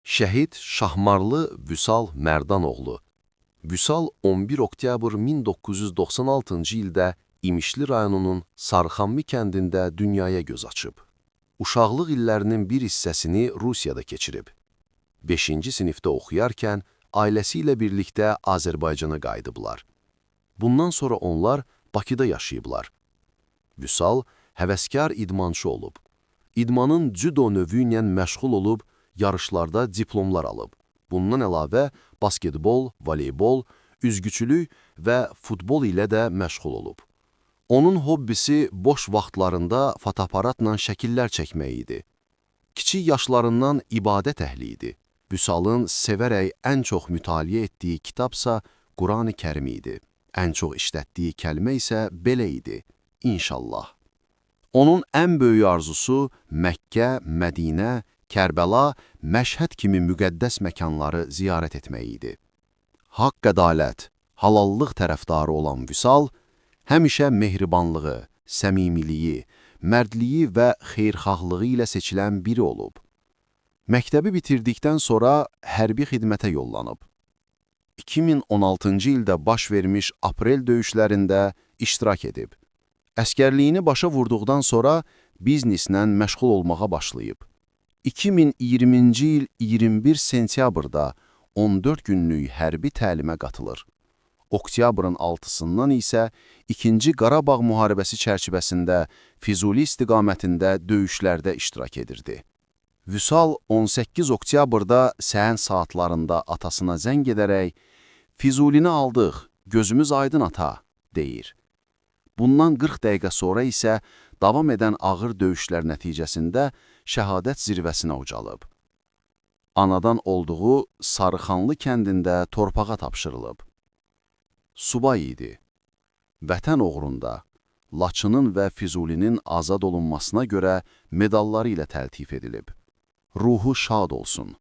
Şəhid Şahmarlı Vüsal Mərdanoğlu. Vüsal 11 oktyabr 1996-cı ildə İmişli rayonunun Sarıxanlı kəndində dünyaya göz açıb. Uşaqlıq illərinin bir hissəsini Rusiyada keçirib. 5-ci sinifdə oxuyarkən ailəsi ilə birlikdə Azərbaycana qayıdıblar. Bundan sonra onlar Bakıda yaşayıblar. Vüsal həvəskar idmançı olub. İdmanın cüdo növü ilə məşğul olub, yarışlarda diplomlar alıb. Bundan əlavə basketbol, voleybol, üzgüçülük və futbol ilə də məşğul olub. Onun hobbisi boş vaxtlarında fotoaparatla şəkillər çəkmək idi. Kiçik yaşlarından ibadət əhli idi. Vüsalın sevərək ən çox mütaliə etdiyi kitabsa Qurani Kərim idi. Ən çox işlətdiyi kəlmə isə belə idi: İnşallah. Onun ən böyük arzusu Məkkə, Mədinə, Kərbəla, Məşhəd kimi müqəddəs məkanları ziyarət etmək idi. Haqq ədalət, halallıq tərəfdarı olan Vüsal, həmişə mehribanlığı, səmimiliyi, mərdliyi və xeyirxahlığı ilə seçilən biri olub. Məktəbi bitirdikdən sonra hərbi xidmətə yollanıb. 2016-cı ildə baş vermiş aprel döyüşlərində iştirak edib. Əskərliyini başa vurduqdan sonra bizneslə məşğul olmağa başlayıb. 2020-ci il 21 sentyabrda 14 günlük hərbi təlimə qatılır. Oktyabrın 6-sından isə 2-ci Qarabağ müharibəsi çərçivəsində Füzuli istiqamətində döyüşlərdə iştirak edirdi. Vüsal 18 oktyabrda səhər saatlarında atasına zəng edərək "Füzulini aldıq, gözümüz aydın ata" deyir. Bundan 40 dəqiqə sonra isə davam edən ağır döyüşlər nəticəsində şəhadət zirvəsinə ucalıb. Anadan olduğu Sarıxanlı kəndində torpağa tapşırılıb. Subay idi. Vətən uğrunda Laçının və Füzulinin azad olunmasına görə medalları ilə təltif edilib. Ruhu şad olsun.